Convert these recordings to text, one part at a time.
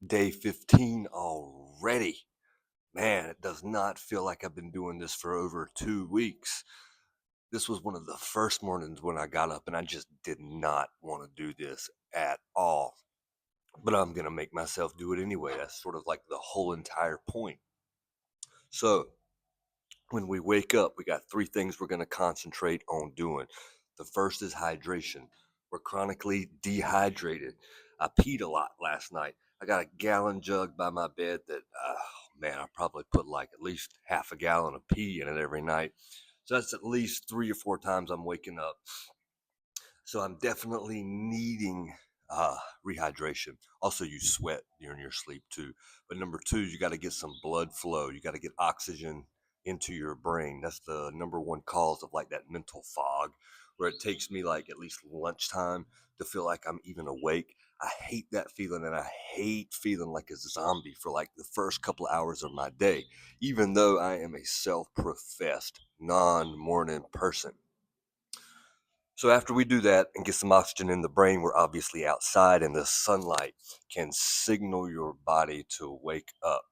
Day 15 already. Man, it does not feel like I've been doing this for over 2 weeks. This was one of the first mornings when I got up and I just did not want to do this at all. But I'm going to make myself do it anyway. That's sort of like the whole entire point. So, when we wake up, we got three things we're going to concentrate on doing. The first is hydration. We're chronically dehydrated. I peed a lot last night. I got a gallon jug by my bed that, man, I probably put like at least half a gallon of pee in it every night. So that's at least 3 or 4 times I'm waking up. So I'm definitely needing uh, rehydration. Also, you sweat during your sleep too. But number two, you got to get some blood flow. You got to get oxygen into your brain. That's the number one cause of like that mental fog, where it takes me like at least lunchtime to feel like I'm even awake. I hate that feeling, and I hate feeling like a zombie for like the first couple of hours of my day, even though I am a self-professed non-morning person. So after we do that and get some oxygen in the brain, we're obviously outside, and the sunlight can signal your body to wake up.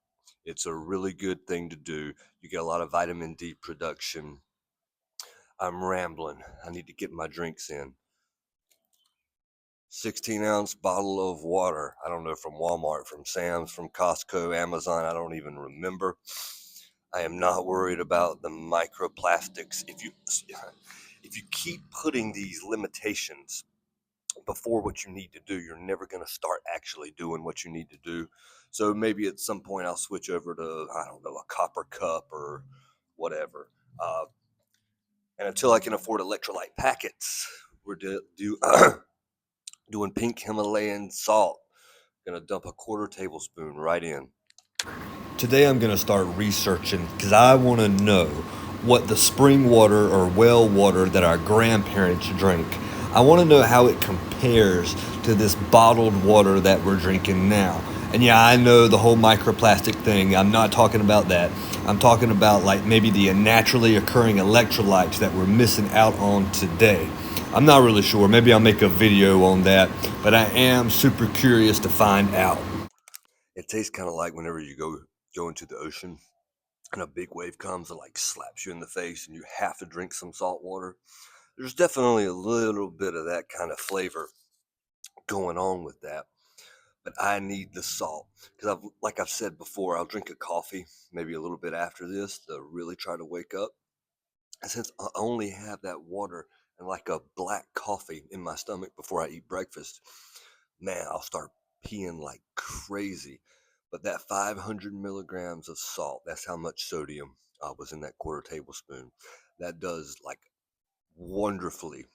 It's a really good thing to do. You get a lot of vitamin D production. I'm rambling. I need to get my drinks in. 16-ounce bottle of water. I don't know, from Walmart, from Sam's, from Costco, Amazon. I don't even remember. I am not worried about the microplastics. If you keep putting these limitations before what you need to do, you're never going to start actually doing what you need to do. So maybe at some point I'll switch over to, I don't know, a copper cup or whatever. Uh, and until I can afford electrolyte packets, we're doing pink Himalayan salt. Gonna dump a quarter tablespoon right in. Today I'm going to start researching because I want to know what the spring water or well water that our grandparents drank. I want to know how it compares to this bottled water that we're drinking now. And yeah, I know the whole microplastic thing. I'm not talking about that. I'm talking about like maybe the naturally occurring electrolytes that we're missing out on today. I'm not really sure. Maybe I'll make a video on that, but I am super curious to find out. It tastes kind of like whenever you go into the ocean and a big wave comes and like slaps you in the face and you have to drink some salt water. There's definitely a little bit of that kind of flavor going on with that. But I need the salt because like I've said before, I'll drink a coffee maybe a little bit after this to really try to wake up. And since I only have that water and like a black coffee in my stomach before I eat breakfast, man, I'll start peeing like crazy. But that 500 milligrams of salt, that's how much sodium was in that quarter tablespoon. That does like wonderfully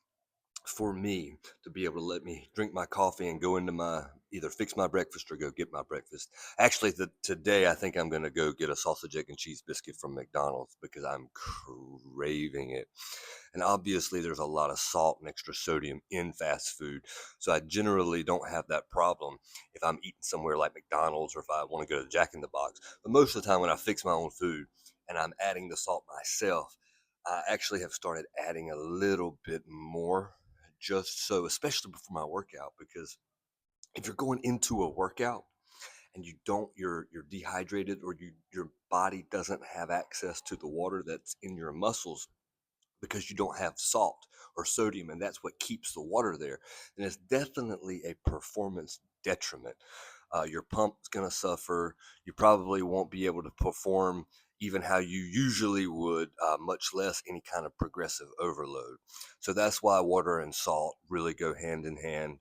for me to be able to let me drink my coffee and go into my either fix my breakfast or go get my breakfast. Actually, today I think I'm going to go get a sausage, egg, and cheese biscuit from McDonald's because I'm craving it. And obviously, there's a lot of salt and extra sodium in fast food. So I generally don't have that problem if I'm eating somewhere like McDonald's or if I want to go to Jack in the Box. But most of the time, when I fix my own food and I'm adding the salt myself, I actually have started adding a little bit more just so, especially before my workout, because if you're going into a workout and you're dehydrated or your body doesn't have access to the water that's in your muscles because you don't have salt or sodium, and that's what keeps the water there, then it's definitely a performance detriment. Your pump's going to suffer. You probably won't be able to perform even how you usually would, much less any kind of progressive overload. So that's why water and salt really go hand in hand.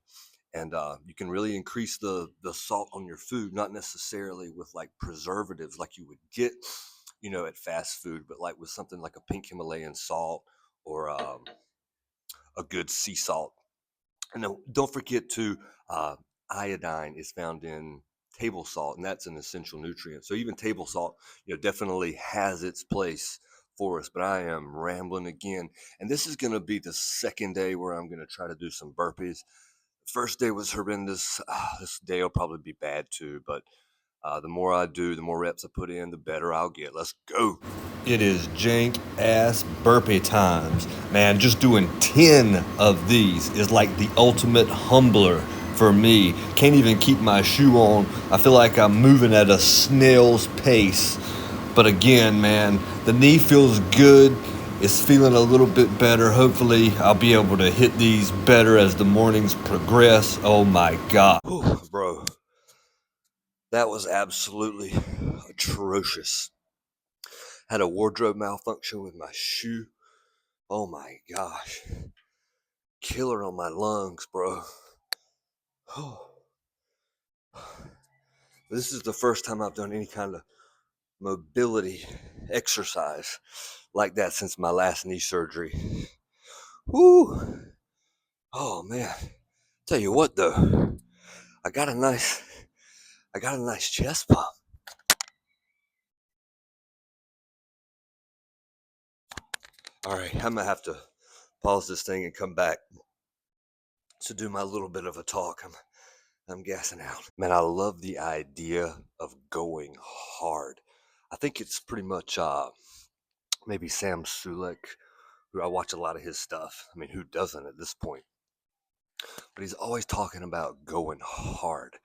And you can really increase the salt on your food, not necessarily with like preservatives like you would get, at fast food, but like with something like a pink Himalayan salt or a good sea salt. And then don't forget to iodine is found in table salt, and that's an essential nutrient. So even table salt, definitely has its place for us. But I am rambling again, and this is going to be the second day where I'm going to try to do some burpees. First day was horrendous. This day will probably be bad too, but the more I do, the more reps I put in, the better I'll get. Let's go. It is jank ass burpee times. Man, just doing 10 of these is like the ultimate humbler for me. Can't even keep my shoe on. I feel like I'm moving at a snail's pace. But again, man, the knee feels good. It's feeling a little bit better. Hopefully, I'll be able to hit these better as the mornings progress. Oh my God. Whew, bro, that was absolutely atrocious. Had a wardrobe malfunction with my shoe. Oh my gosh. Killer on my lungs, bro. This is the first time I've done any kind of mobility exercise like that since my last knee surgery. Woo! Oh man. Tell you what though, I got a nice chest pump. All right, I'm gonna have to pause this thing and come back to do my little bit of a talk. I'm gassing out. Man, I love the idea of going hard. I think it's pretty much maybe Sam Sulek, who I watch a lot of his stuff. I mean, who doesn't at this point? But he's always talking about going hard.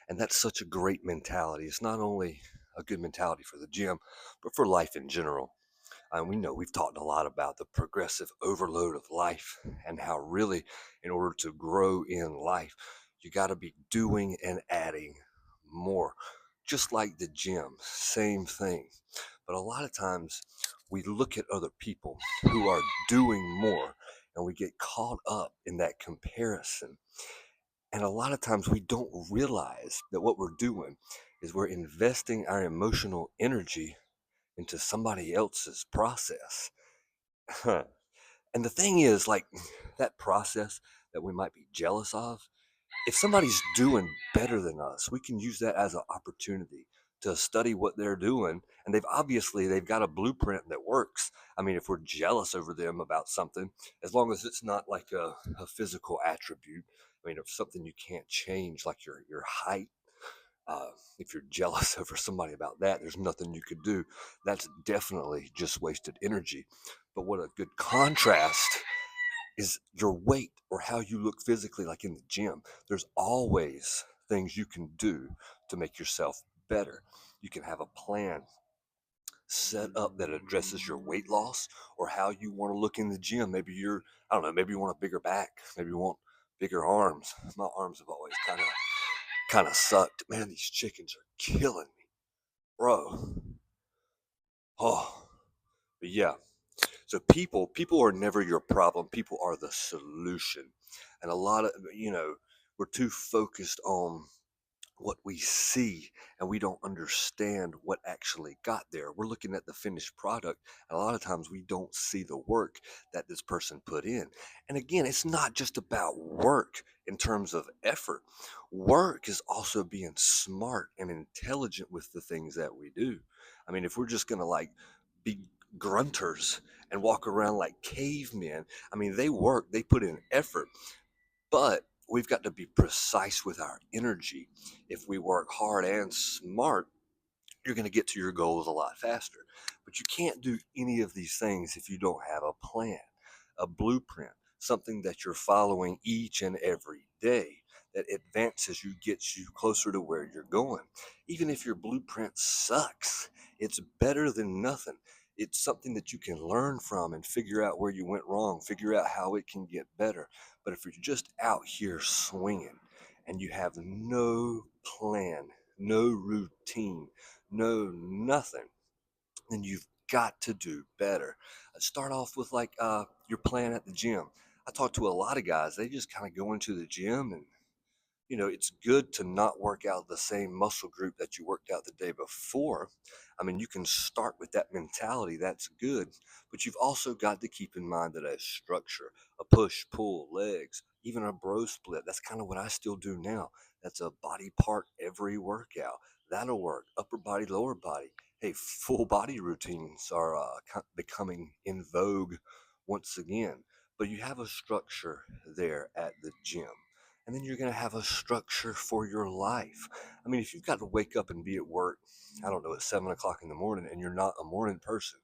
And that's such a great mentality. It's not only a good mentality for the gym, but for life in general. And we know we've talked a lot about the progressive overload of life and how really, in order to grow in life, you got to be doing and adding more. Just like the gym, same thing. But a lot of times we look at other people who are doing more and we get caught up in that comparison. And a lot of times we don't realize that what we're doing is we're investing our emotional energy into somebody else's process. And the thing is, like, that process that we might be jealous of, if somebody's doing better than us, we can use that as an opportunity to study what they're doing. And they've got a blueprint that works. I mean, if we're jealous over them about something, as long as it's not like a physical attribute, I mean, if something you can't change, like your height, if you're jealous over somebody about that, there's nothing you could do. That's definitely just wasted energy. But what a good contrast is your weight or how you look physically, like in the gym. There's always things you can do to make yourself better. You can have a plan set up that addresses your weight loss or how you want to look in the gym. I don't know, maybe you want a bigger back, maybe you want bigger arms. My arms have always kind of sucked. Man, these chickens are killing me, bro. Oh, but yeah. So people are never your problem. People are the solution. And a lot of, we're too focused on what we see and we don't understand what actually got there. We're looking at the finished product, and a lot of times we don't see the work that this person put in. And again, it's not just about work in terms of effort. Work is also being smart and intelligent with the things that we do. I mean, if we're just going to like be grunters and walk around like cavemen, I mean, they work, they put in effort, but we've got to be precise with our energy. If we work hard and smart, you're going to get to your goals a lot faster. But you can't do any of these things if you don't have a plan, a blueprint, something that you're following each and every day that advances you, gets you closer to where you're going. Even if your blueprint sucks, it's better than nothing. It's something that you can learn from and figure out where you went wrong, figure out how it can get better. But if you're just out here swinging and you have no plan, no routine, no nothing, then you've got to do better. Start off with like your plan at the gym. I talk to a lot of guys, they just kind of go into the gym and it's good to not work out the same muscle group that you worked out the day before. I mean, you can start with that mentality. That's good. But you've also got to keep in mind that a structure, a push, pull, legs, even a bro split, that's kind of what I still do now. That's a body part every workout. That'll work. Upper body, lower body. Hey, full body routines are becoming in vogue once again. But you have a structure there at the gym, and then you're going to have a structure for your life. I mean, if you've got to wake up and be at work, I don't know, at 7 o'clock in the morning and you're not a morning person,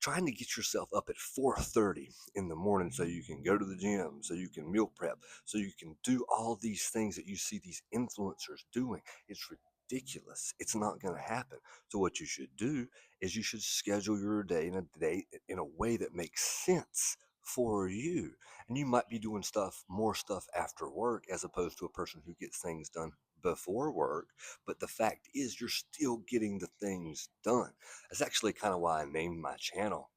trying to get yourself up at 4:30 in the morning so you can go to the gym, so you can meal prep, so you can do all these things that you see these influencers doing. It's ridiculous. It's not going to happen. So what you should do is you should schedule your day in a way that makes sense for you. And you might be doing more stuff after work as opposed to a person who gets things done before work. But the fact is, you're still getting the things done. That's actually kind of why I named my channel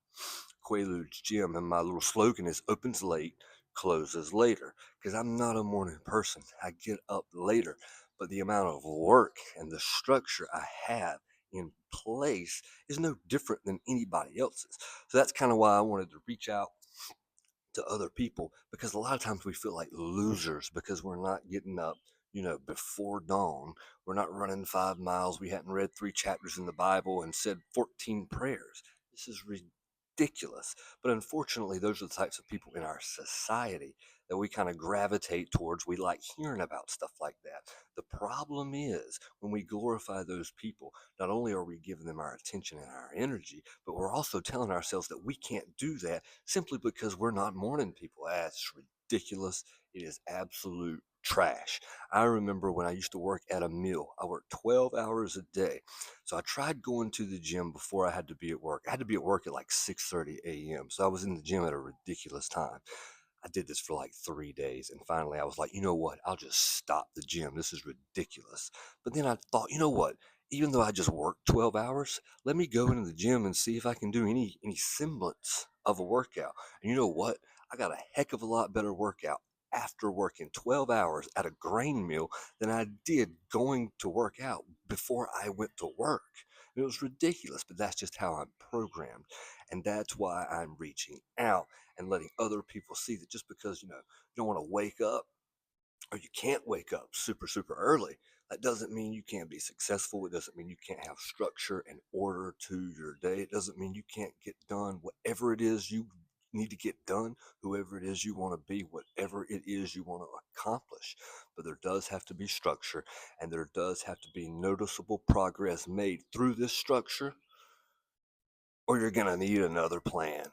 Quaalude's Gym, and my little slogan is opens late, closes later, because I'm not a morning person. I get up later, but the amount of work and the structure I have in place is no different than anybody else's. So that's kind of why I wanted to reach out to other people, because a lot of times we feel like losers because we're not getting up, before dawn. We're not running 5 miles. We hadn't read 3 chapters in the Bible and said 14 prayers. This is ridiculous. But unfortunately, those are the types of people in our society that we kind of gravitate towards. We like hearing about stuff like that. The problem is when we glorify those people, not only are we giving them our attention and our energy, but we're also telling ourselves that we can't do that simply because we're not morning people. That's ridiculous. It is absolute trash. I remember when I used to work at a mill, I worked 12 hours a day. So I tried going to the gym before I had to be at work. I had to be at work at like 6:30 a.m. So I was in the gym at a ridiculous time. I did this for like 3 days, and finally I was like, you know what? I'll just stop the gym. This is ridiculous. But then I thought, you know what? Even though I just worked 12 hours, let me go into the gym and see if I can do any semblance of a workout. And you know what? I got a heck of a lot better workout after working 12 hours at a grain mill than I did going to work out before I went to work. It was ridiculous, but that's just how I'm programmed. And that's why I'm reaching out and letting other people see that just because, you don't want to wake up, or you can't wake up super, super early, that doesn't mean you can't be successful. It doesn't mean you can't have structure and order to your day. It doesn't mean you can't get done whatever it is you need to get done, whoever it is you want to be, whatever it is you want to accomplish. But there does have to be structure, and there does have to be noticeable progress made through this structure, or you're going to need another plan.